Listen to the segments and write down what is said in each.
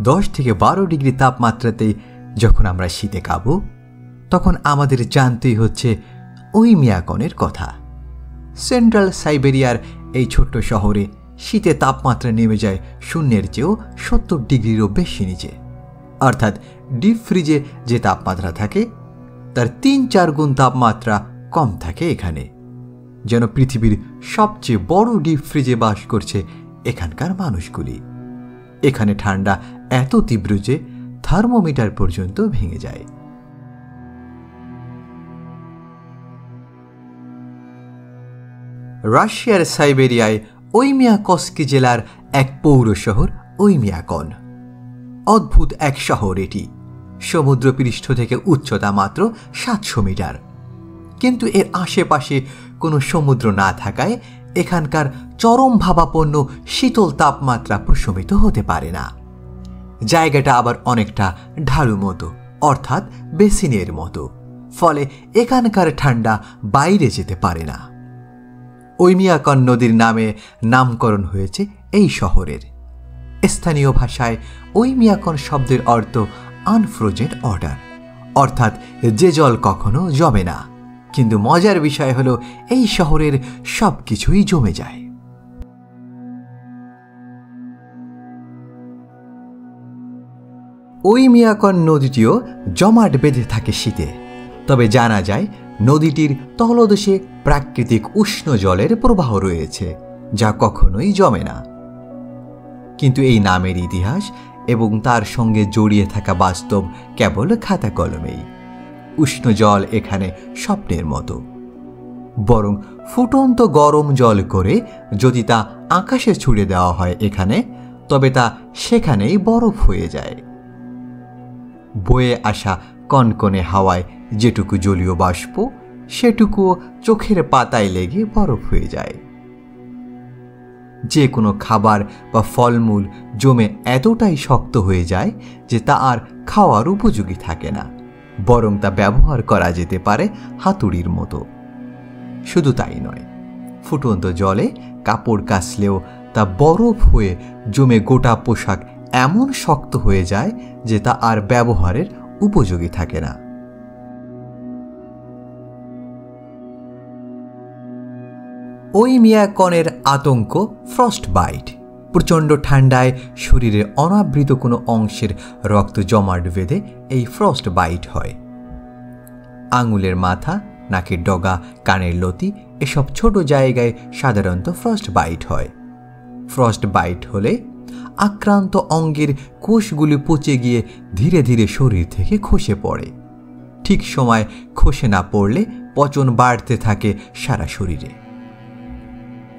10 থেকে 12 ডিগ্রি তাপমাত্রাতে যখন আমরা শীতে কাঁপব, তখন আমাদের জানতেই হচ্ছে ওইমিয়াকনের কথা। সেন্ট্রাল সাইবেরিয়ার এই ছোট্ট শহরে শীতে তাপমাত্রা নেমে যায় শূন্যের চেয়েও 70 ডিগ্রিরও বেশি নিচে। অর্থাৎ ডিপ ফ্রিজে যে তাপমাত্রা থাকে তার 3-4 গুণ তাপমাত্রা কম থাকে এখানে। যেন পৃথিবীর সবচেয়ে বড় ডিপ ফ্রিজে বাস করছে এখানকার মানুষগুলি। এখানে ঠান্ডা এত তীব্র যে থার্মোমিটার পর্যন্ত ভেঙে যায়। রাশিয়ার সাইবেরিয়ায় ওইমিয়াকস্কি জেলার এক পৌর শহর ওইমিয়াকন। অদ্ভুত এক শহর এটি। সমুদ্রপৃষ্ঠ থেকে উচ্চতা মাত্র 700 মিটার। কিন্তু এর আশেপাশে কোনো সমুদ্র না থাকায় এখানকার চরম ভাবাপন্ন শীতল তাপমাত্রা প্রশমিত হতে পারে না। জায়গাটা আবার অনেকটা ঢালু মতো, অর্থাৎ বেসিনের মতো। ফলে এখানকার ঠান্ডা বাইরে যেতে পারে না। ওইমিয়াকন নদীর নামে নামকরণ হয়েছে এই শহরের। স্থানীয় ভাষায় ওইমিয়াকন শব্দের অর্থ আনফ্রোজেন ওয়াটার, অর্থাৎ যে জল কখনো জমে না। কিন্তু মজার বিষয় হলো এই শহরের সব কিছুই জমে যায়। ওইমিয়াকন নদীটিও জমাট বেঁধে থাকে শীতে। তবে জানা যায় নদীটির তলদেশে প্রাকৃতিক উষ্ণ জলের প্রবাহ রয়েছে, যা কখনোই জমে না। কিন্তু এই নামের ইতিহাস এবং তার সঙ্গে জড়িয়ে থাকা বাস্তব কেবল খাতা কলমেই। উষ্ণ জল এখানে স্বপ্নের মতো। বরং ফুটন্ত গরম জল করে যদি তা আকাশে ছুড়ে দেওয়া হয় এখানে, তবে তা সেখানেই বরফ হয়ে যায়। বয়ে আসা কনকনে হাওয়ায় যেটুকু জলীয় বাষ্প, সেটুকুও চোখের পাতায় লেগে বরফ হয়ে যায়। যে কোনো খাবার বা ফলমূল জমে এতটাই শক্ত হয়ে যায় যে তা আর খাওয়ার উপযোগী থাকে না, বরং তা ব্যবহার করা যেতে পারে হাতুড়ির মতো। শুধু তাই নয়, ফুটন্ত জলে কাপড় কাচলেও তা বরফ হয়ে জমে গোটা পোশাক এমন শক্ত হয়ে যায় যে তা আর ব্যবহারের উপযোগী থাকে না। ওইমিয়াকনের আতঙ্ক ফ্রস্ট বাইট। প্রচণ্ড ঠান্ডায় শরীরের অনাবৃত কোনো অংশের রক্ত জমাট বেঁধে এই ফ্রস্ট বাইট হয়। আঙুলের মাথা, নাকের ডগা, কানের লতি এসব ছোট জায়গায় সাধারণত ফ্রস্ট বাইট হয়। ফ্রস্ট বাইট হলে আক্রান্ত অঙ্গের কোষগুলি পচে গিয়ে ধীরে ধীরে শরীর থেকে খসে পড়ে। ঠিক সময় খসে না পড়লে পচন বাড়তে থাকে সারা শরীরে।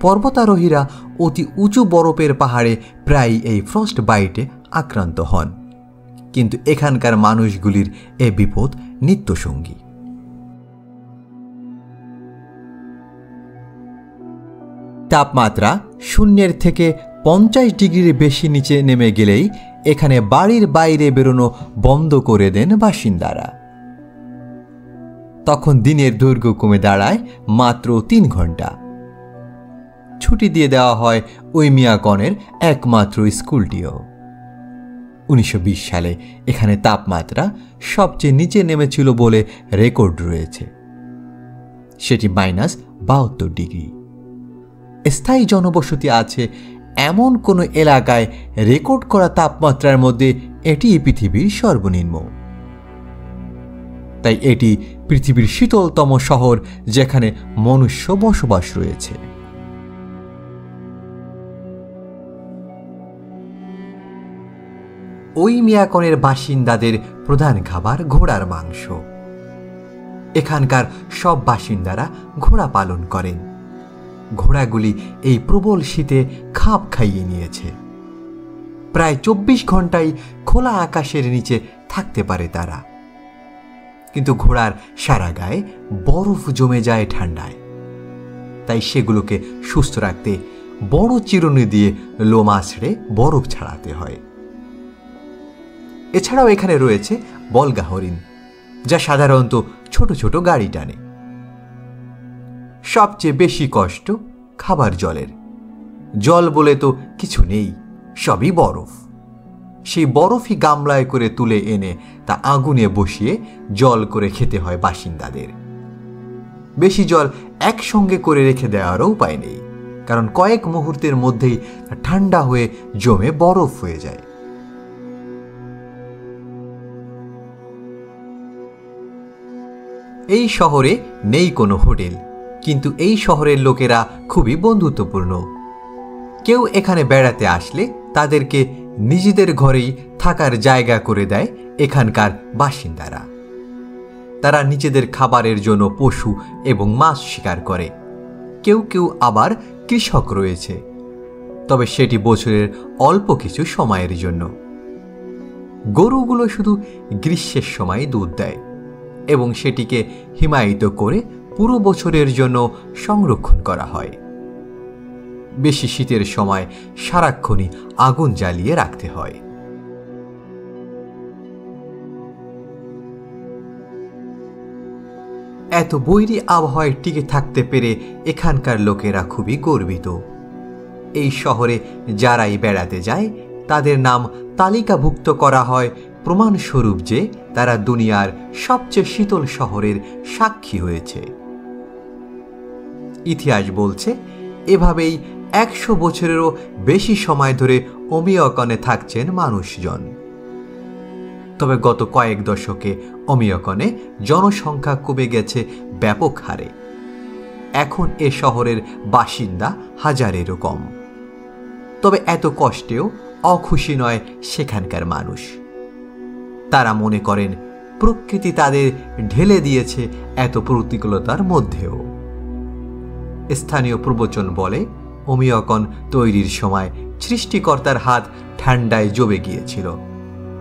পর্বতারোহীরা অতি উঁচু বরফের পাহাড়ে প্রায় এই ফ্রস্ট বাইটে আক্রান্ত হন। কিন্তু এখানকার মানুষগুলির এ বিপদ নিত্যসঙ্গী। তাপমাত্রা শূন্যের থেকে 50 ডিগ্রির বেশি নিচে নেমে গেলেই এখানে বাড়ির বাইরে বেরোনো বন্ধ করে দেন বাসিন্দারা। তখন দিনের দৈর্ঘ্য কমে দাঁড়ায় মাত্র 3 ঘন্টা। ছুটি দিয়ে দেওয়া হয় ওইমিয়াকনের একমাত্র স্কুলটিও। 1920 সালে এখানে তাপমাত্রা সবচেয়ে নিচে নেমেছিল বলে রেকর্ড রয়েছে। সেটি -72 ডিগ্রি। স্থায়ী জনবসতি আছে এমন কোনো এলাকায় রেকর্ড করা তাপমাত্রার মধ্যে এটি পৃথিবীর সর্বনিম্ন। তাই এটি পৃথিবীর শীতলতম শহর যেখানে মনুষ্য বসবাস রয়েছে। ওইমিয়াকনের বাসিন্দাদের প্রধান খাবার ঘোড়ার মাংস। এখানকার সব বাসিন্দারা ঘোড়া পালন করেন। ঘোড়াগুলি এই প্রবল শীতে খাপ খাইয়ে নিয়েছে। প্রায় 24 ঘন্টাই খোলা আকাশের নিচে থাকতে পারে তারা। কিন্তু ঘোড়ার সারা গায়ে বরফ জমে যায় ঠান্ডায়। তাই সেগুলোকে সুস্থ রাখতে বড় চিরুনি দিয়ে লোম আছড়ে বরফ ছাড়াতে হয়। এছাড়াও এখানে রয়েছে বলগা হরিণ, যা সাধারণত ছোট ছোট গাড়ি টানে। সবচেয়ে বেশি কষ্ট খাবার জলের। জল বলে তো কিছু নেই, সবই বরফ। সেই বরফই গামলায় করে তুলে এনে তা আগুনে বসিয়ে জল করে খেতে হয় বাসিন্দাদের। বেশি জল একসঙ্গে করে রেখে দেওয়ারও উপায় নেই, কারণ কয়েক মুহূর্তের মধ্যেই ঠান্ডা হয়ে জমে বরফ হয়ে যায়। এই শহরে নেই কোনো হোটেল, কিন্তু এই শহরের লোকেরা খুবই বন্ধুত্বপূর্ণ। কেউ এখানে বেড়াতে আসলে তাদেরকে নিজেদের ঘরেই থাকার জায়গা করে দেয় এখানকার বাসিন্দারা। তারা নিজেদের খাবারের জন্য পশু এবং মাছ শিকার করে। কেউ কেউ আবার কৃষক রয়েছে, তবে সেটি বছরের অল্প কিছু সময়ের জন্য। গরুগুলো শুধু গ্রীষ্মের সময় দুধ দেয় এবং সেটিকে হিমায়িত করে পুরো বছরের জন্য সংরক্ষণ করা হয়। বেশি শীতের সময় সারাক্ষণই আগুন জ্বালিয়ে রাখতে হয়। এত বৈরী আবহাওয়ায় টিকে থাকতে পেরে এখানকার লোকেরা খুবই গর্বিত। এই শহরে যারাই বেড়াতে যায় তাদের নাম তালিকাভুক্ত করা হয় প্রমাণস্বরূপ যে তারা দুনিয়ার সবচেয়ে শীতল শহরের সাক্ষী হয়েছে। ইতিহাস বলছে এভাবেই 100 বছরেরও বেশি সময় ধরে ওমিয়কনে থাকছেন মানুষজন। তবে গত কয়েক দশকে ওমিয়কনে জনসংখ্যা কমে গেছে ব্যাপক হারে। এখন এ শহরের বাসিন্দা 1000-এরও কম। তবে এত কষ্টেও অখুশি নয় সেখানকার মানুষ। তারা মনে করেন প্রকৃতি তাদের ঢেলে দিয়েছে এত প্রতিকূলতার মধ্যেও। স্থানীয় প্রবচন বলে ওমিয়কন তৈরির সময় সৃষ্টিকর্তার হাত ঠান্ডায় জমে গিয়েছিল,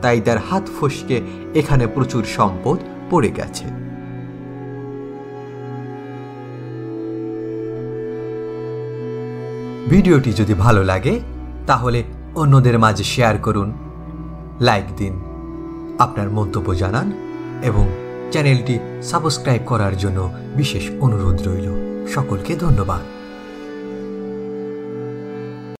তাই তার হাত ফসকে এখানে প্রচুর সম্পদ পড়ে গেছে। ভিডিওটি যদি ভালো লাগে তাহলে অন্যদের মাঝে শেয়ার করুন, লাইক দিন, আপনার মন্তব্য জানান এবং চ্যানেলটি সাবস্ক্রাইব করার জন্য বিশেষ অনুরোধ রইল। সকলকে ধন্যবাদ।